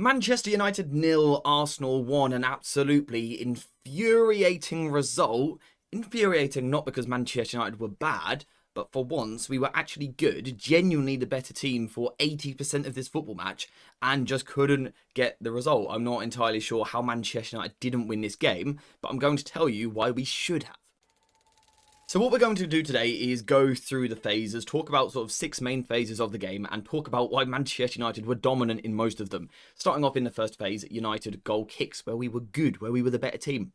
Manchester United 0, Arsenal 1, an absolutely infuriating result. Infuriating not because Manchester United were bad, but for once we were actually good, genuinely the better team for 80% of this football match, and just couldn't get the result. I'm not entirely sure how Manchester United didn't win this game, but I'm going to tell you why we should have. So what we're going to do today is go through the phases, talk about sort of 6 main phases of the game, and talk about why Manchester United were dominant in most of them. Starting off in the first phase, United goal kicks, where we were good, where we were the better team.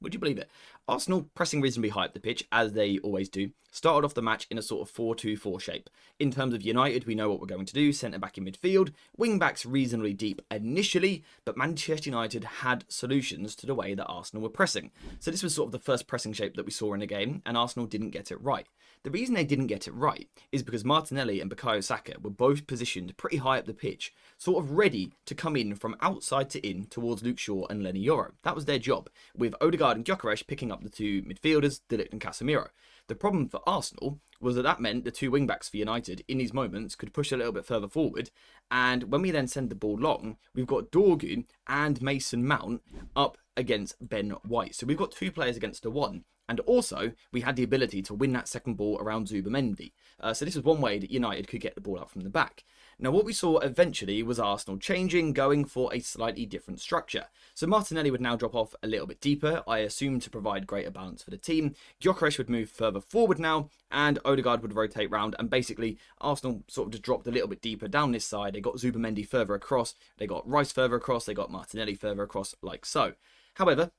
Would you believe it? Arsenal pressing reasonably high up the pitch, as they always do, started off the match in a sort of 4-2-4 shape. In terms of United, we know what we're going to do, centre back in midfield, wing backs reasonably deep initially, but Manchester United had solutions to the way that Arsenal were pressing. So this was sort of the first pressing shape that we saw in the game, and Arsenal didn't get it right. The reason they didn't get it right is because Martinelli and Bukayo Saka were both positioned pretty high up the pitch, sort of ready to come in from outside to in towards Luke Shaw and Lenny Yoro. That was their job, with Odegaard and Gyökeres picking up the two midfielders, De Ligt and Casemiro. The problem for Arsenal was that meant the two wing-backs for United in these moments could push a little bit further forward, and when we then send the ball long, we've got Dorgu and Mason Mount up against Ben White. So we've got 2 players against a 1. And also, we had the ability to win that second ball around Zubimendi. So this was one way that United could get the ball out from the back. Now, what we saw eventually was Arsenal changing, going for a slightly different structure. So Martinelli would now drop off a little bit deeper, I assume to provide greater balance for the team. Gyökeres would move further forward now, and Odegaard would rotate round. And basically, Arsenal sort of just dropped a little bit deeper down this side. They got Zubimendi further across, they got Rice further across, they got Martinelli further across, like so. However,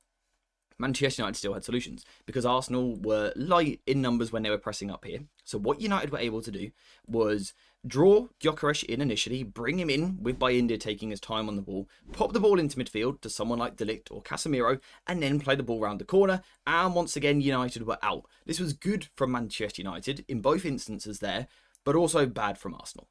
Manchester United still had solutions because Arsenal were light in numbers when they were pressing up here. So what United were able to do was draw Gyökeres in initially, bring him in with Bayindir taking his time on the ball, pop the ball into midfield to someone like De Ligt or Casemiro, and then play the ball round the corner. And once again, United were out. This was good from Manchester United in both instances there, but also bad from Arsenal.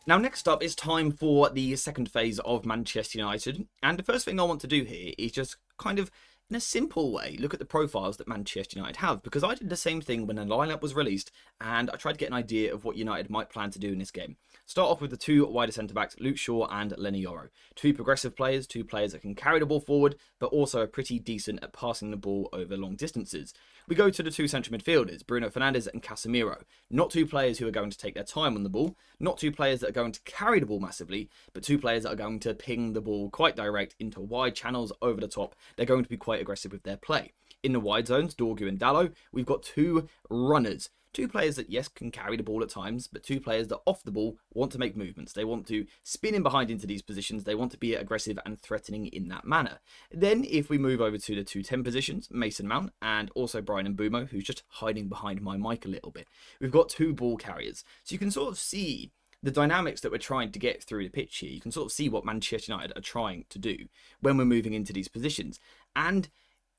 Now, next up, it's time for the second phase of Manchester United. And the first thing I want to do here is just kind of, in a simple way, look at the profiles that Manchester United have, because I did the same thing when the lineup was released, and I tried to get an idea of what United might plan to do in this game. Start off with the 2 wider centre-backs, Luke Shaw and Lenny Yoro. 2 progressive players, 2 players that can carry the ball forward, but also are pretty decent at passing the ball over long distances. We go to the 2 central midfielders, Bruno Fernandes and Casemiro. Not 2 players who are going to take their time on the ball, not 2 players that are going to carry the ball massively, but 2 players that are going to ping the ball quite direct into wide channels over the top. They're going to be quite aggressive with their play. In the wide zones, Dorgu and Dalot, we've got 2 runners. 2 players that, yes, can carry the ball at times, but 2 players that off the ball want to make movements. They want to spin in behind into these positions. They want to be aggressive and threatening in that manner. Then, if we move over to the 2 10 positions, Mason Mount and also Bryan Mbeumo, who's just hiding behind my mic a little bit. We've got 2 ball carriers. So you can sort of see the dynamics that we're trying to get through the pitch here. You can sort of see what Manchester United are trying to do when we're moving into these positions. And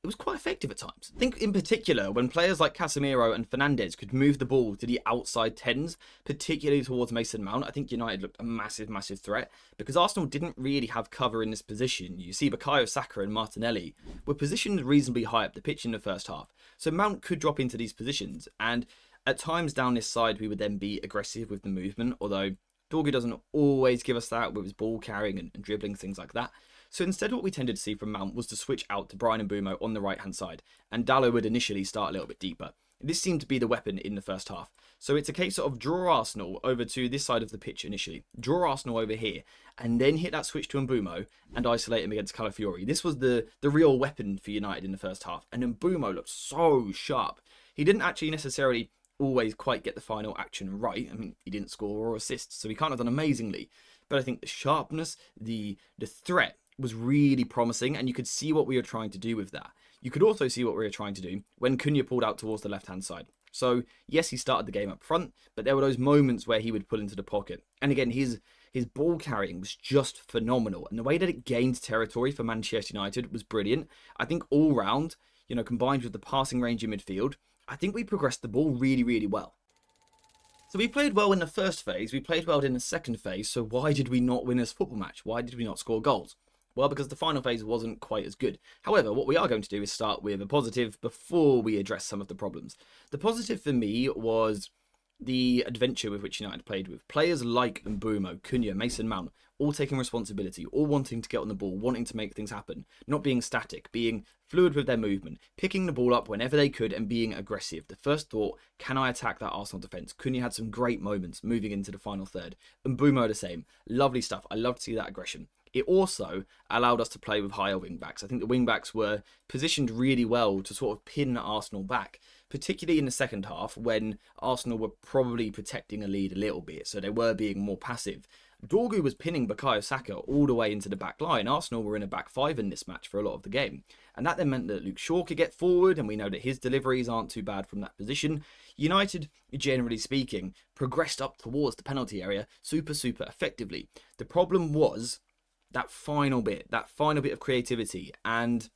it was quite effective at times. I think in particular when players like Casemiro and Fernandes could move the ball to the outside 10s, particularly towards Mason Mount, I think United looked a massive threat because Arsenal didn't really have cover in this position. You see Bukayo Saka and Martinelli were positioned reasonably high up the pitch in the first half. So Mount could drop into these positions, and at times down this side we would then be aggressive with the movement, although Dorgu doesn't always give us that with his ball carrying and dribbling, things like that. So instead what we tended to see from Mount was to switch out to Bryan Mbeumo on the right hand side, and Dalot would initially start a little bit deeper. This seemed to be the weapon in the first half. So it's a case of draw Arsenal over to this side of the pitch initially, draw Arsenal over here, and then hit that switch to Mbeumo and isolate him against Calafiori. This was the real weapon for United in the first half, and Mbeumo looked so sharp. He didn't actually necessarily always quite get the final action right. I mean, he didn't score or assist, so he can't have done amazingly. But I think the sharpness, the threat was really promising, and you could see what we were trying to do with that. You could also see what we were trying to do when Cunha pulled out towards the left-hand side. So, yes, he started the game up front, but there were those moments where he would pull into the pocket. And again, his ball carrying was just phenomenal. And the way that it gained territory for Manchester United was brilliant. I think all round, combined with the passing range in midfield, I think we progressed the ball really well. So we played well in the first phase, we played well in the second phase, so why did we not win this football match? Why did we not score goals? Well, because the final phase wasn't quite as good. However, what we are going to do is start with a positive before we address some of the problems. The positive for me was the adventure with which United played with. Players like Mbeumo, Cunha, Mason Mount all taking responsibility, all wanting to get on the ball, wanting to make things happen, not being static, being fluid with their movement, picking the ball up whenever they could and being aggressive. The first thought, can I attack that Arsenal defence? Cunha had some great moments moving into the final third. And Mbeumo the same. Lovely stuff. I love to see that aggression. It also allowed us to play with higher wing-backs. I think the wing-backs were positioned really well to sort of pin Arsenal back, particularly in the second half when Arsenal were probably protecting a lead a little bit, so they were being more passive. Dorgu was pinning Bukayo Saka all the way into the back line. Arsenal were in a back five in this match for a lot of the game. And that then meant that Luke Shaw could get forward, and we know that his deliveries aren't too bad from that position. United, generally speaking, progressed up towards the penalty area super effectively. The problem was that final bit of creativity, and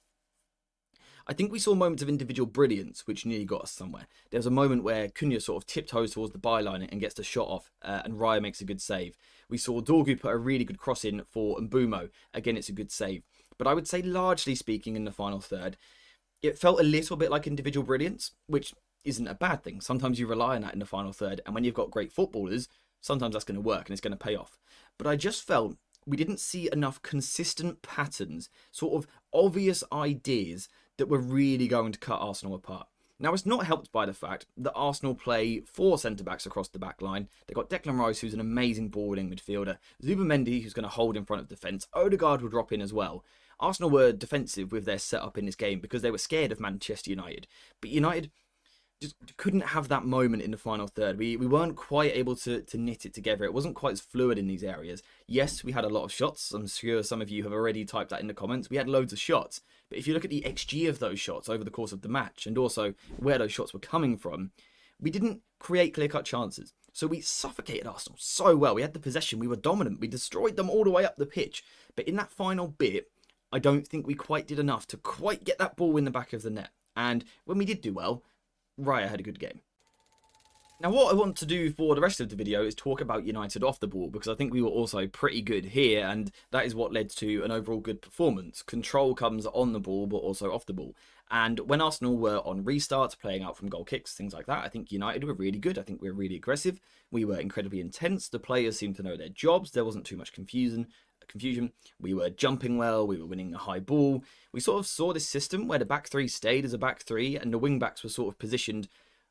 I think we saw moments of individual brilliance which nearly got us somewhere. There was a moment where Cunha sort of tiptoes towards the byline and gets the shot off, and Raya makes a good save. We saw Dorgu put a really good cross in for Mbeumo. Again, it's a good save. But I would say, largely speaking, in the final third, it felt a little bit like individual brilliance, which isn't a bad thing. Sometimes you rely on that in the final third, and when you've got great footballers, sometimes that's going to work and it's going to pay off. But I just felt we didn't see enough consistent patterns, sort of obvious ideas that were really going to cut Arsenal apart. Now, it's not helped by the fact that Arsenal play 4 centre-backs across the back line. They've got Declan Rice, who's an amazing ball-winning midfielder. Zubimendi, who's going to hold in front of defence. Odegaard will drop in as well. Arsenal were defensive with their setup in this game because they were scared of Manchester United. But United just couldn't have that moment in the final third. We weren't quite able to knit it together. It wasn't quite as fluid in these areas. Yes, we had a lot of shots. I'm sure some of you have already typed that in the comments. We had loads of shots. But if you look at the XG of those shots over the course of the match, and also where those shots were coming from, we didn't create clear-cut chances. So we suffocated Arsenal so well. We had the possession. We were dominant. We destroyed them all the way up the pitch. But in that final bit, I don't think we quite did enough to quite get that ball in the back of the net. And when we did do well, Raya had a good game. Now, what I want to do for the rest of the video is talk about United off the ball, because I think we were also pretty good here, and that is what led to an overall good performance. Control comes on the ball, but also off the ball. And when Arsenal were on restarts, playing out from goal kicks, things like that, I think United were really good. I think we were really aggressive. We were incredibly intense. The players seemed to know their jobs. There wasn't too much confusion. We were jumping well. We were winning the high ball. We sort of saw this system where the back three stayed as a back three, and the wing backs were sort of positioned,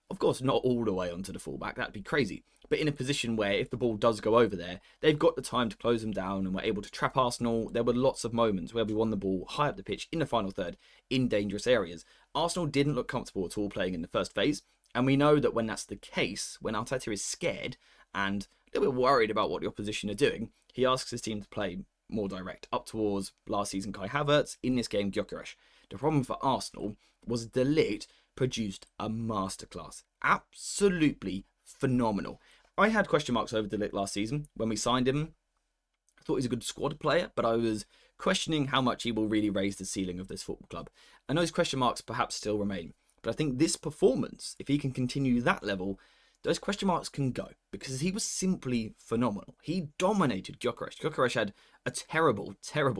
of course, not all the way onto the fullback. That'd be crazy. But in a position where if the ball does go over there, they've got the time to close them down and were able to trap Arsenal. There were lots of moments where we won the ball high up the pitch in the final third in dangerous areas. Arsenal didn't look comfortable at all playing in the first phase. And we know that when that's the case, when Arteta is scared and a little bit worried about what the opposition are doing, he asks his team to play more direct, up towards last season Kai Havertz, in this game Gyökeres. The problem for Arsenal was De Ligt produced a masterclass. Absolutely phenomenal. I had question marks over De Ligt last season when we signed him. I thought he was a good squad player, but I was questioning how much he will really raise the ceiling of this football club. And those question marks perhaps still remain. But I think this performance, if he can continue that level, those question marks can go, because he was simply phenomenal. He dominated Gyökeres. Gyökeres had a terrible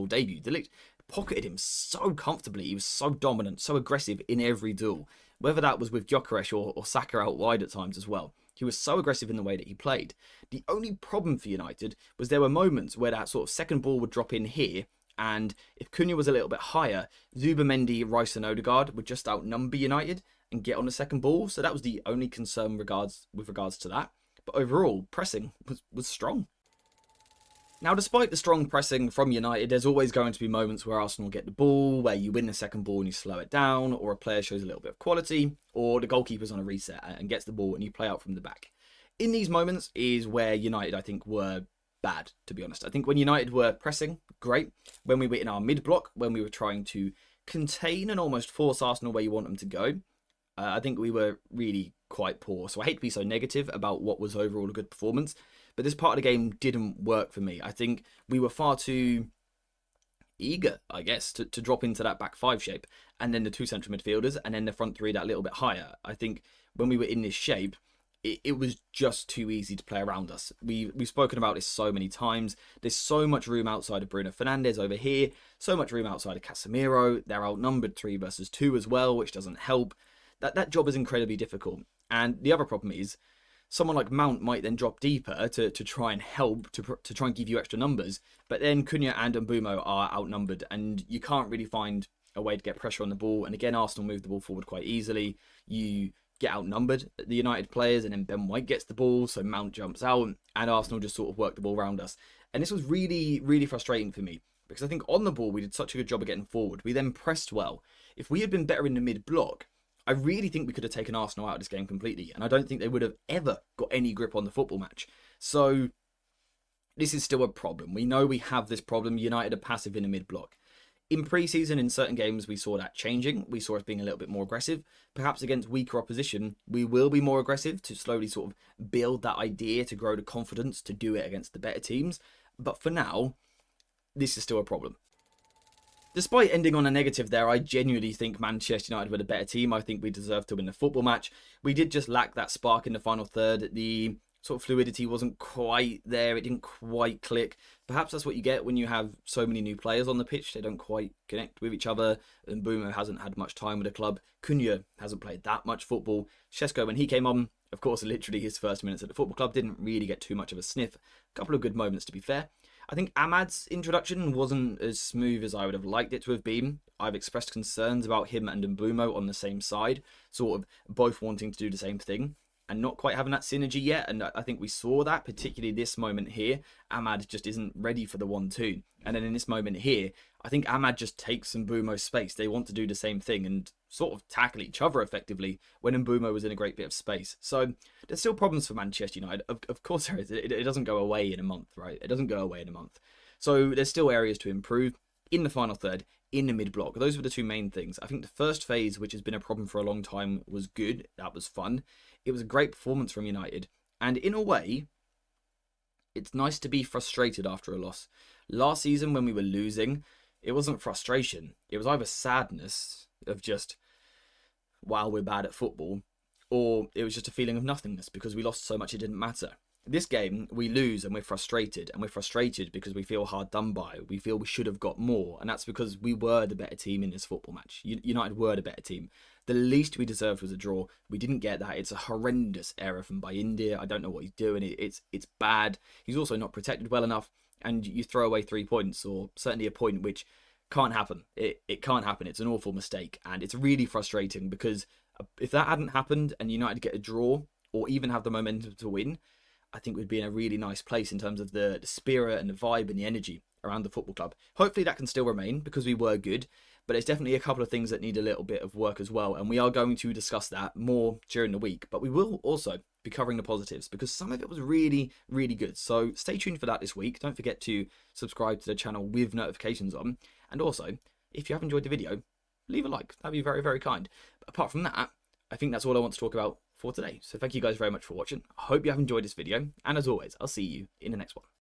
debut. De Ligt pocketed him so comfortably. He was so dominant, so aggressive in every duel, whether that was with Gyökeres or Saka out wide at times as well. He was so aggressive in the way that he played. The only problem for United was there were moments where that sort of second ball would drop in here, and if Cunha was a little bit higher, Zubimendi, Rice and Odegaard would just outnumber United and get on the second ball. So that was the only concern with regards to that. But overall, pressing was strong. Now, despite the strong pressing from United, there's always going to be moments where Arsenal get the ball, where you win the second ball and you slow it down, or a player shows a little bit of quality, or the goalkeeper's on a reset and gets the ball and you play out from the back. In these moments is where United, I think, were bad, to be honest. I think when United were pressing, great. When we were in our mid-block, when we were trying to contain and almost force Arsenal where you want them to go, I think we were really quite poor. So I hate to be so negative about what was overall a good performance, but this part of the game didn't work for me. I think we were far too eager, I guess, to drop into that back five shape, and then the two central midfielders, and then the front three that little bit higher. I think when we were in this shape, it was just too easy to play around us. We've spoken about this so many times. There's so much room outside of Bruno Fernandes over here, so much room outside of Casemiro. They're outnumbered 3 versus 2 as well, which doesn't help. That job is incredibly difficult. And the other problem is, someone like Mount might then drop deeper to try and help, to try and give you extra numbers. But then Cunha and Mbumo are outnumbered, and you can't really find a way to get pressure on the ball. And again, Arsenal move the ball forward quite easily. You get outnumbered, the United players, and then Ben White gets the ball, so Mount jumps out, and Arsenal just sort of work the ball around us. And this was really, really frustrating for me, because I think on the ball we did such a good job of getting forward. We then pressed well. If we had been better in the mid-block, I really think we could have taken Arsenal out of this game completely, and I don't think they would have ever got any grip on the football match. So this is still a problem. We know we have this problem. United are passive in the mid-block. In pre-season, in certain games, we saw that changing. We saw us being a little bit more aggressive. Perhaps against weaker opposition, we will be more aggressive to slowly sort of build that idea, to grow the confidence to do it against the better teams. But for now, this is still a problem. Despite ending on a negative there, I genuinely think Manchester United were the better team. I think we deserved to win the football match. We did just lack that spark in the final third. The sort of fluidity wasn't quite there. It didn't quite click. Perhaps that's what you get when you have so many new players on the pitch. They don't quite connect with each other. And Mbumo hasn't had much time with the club. Cunha hasn't played that much football. Šeško, when he came on, of course, literally his first minutes at the football club, didn't really get too much of a sniff. A couple of good moments, to be fair. I think Ahmad's introduction wasn't as smooth as I would have liked it to have been. I've expressed concerns about him and Mbumo on the same side, sort of both wanting to do the same thing and not quite having that synergy yet. And I think we saw that, particularly this moment here. Ahmad just isn't ready for the 1-2. And then in this moment here, I think Ahmad just takes Mbumo's space. They want to do the same thing and sort of tackle each other effectively when Mbumo was in a great bit of space. So there's still problems for Manchester United. Of course there is. It doesn't go away in a month, right? It doesn't go away in a month. So there's still areas to improve in the final third, in the mid-block. Those were the two main things. I think the first phase, which has been a problem for a long time, was good. That was fun. It was a great performance from United. And in a way, it's nice to be frustrated after a loss. Last season, when we were losing, it wasn't frustration. It was either sadness of just, wow, we're bad at football, or it was just a feeling of nothingness because we lost so much it didn't matter. This game, we lose and we're frustrated because we feel hard done by. We feel we should have got more, and that's because we were the better team in this football match. United were the better team. The least we deserved was a draw. We didn't get that. It's a horrendous error from India. I don't know what he's doing. It's bad. He's also not protected well enough, and you throw away 3 points, or certainly a point, which can't happen. It can't happen. It's an awful mistake, and it's really frustrating because if that hadn't happened and United get a draw or even have the momentum to win, I think we'd be in a really nice place in terms of the spirit and the vibe and the energy around the football club. Hopefully that can still remain because we were good, but there's definitely a couple of things that need a little bit of work as well, and we are going to discuss that more during the week. But we will also be covering the positives because some of it was really, really good. So stay tuned for that this week. Don't forget to subscribe to the channel with notifications on, and also, if you have enjoyed the video, leave a like. That'd be very, very kind. But apart from that, I think that's all I want to talk about for today. So thank you guys very much for watching. I hope you have enjoyed this video, and as always, I'll see you in the next one.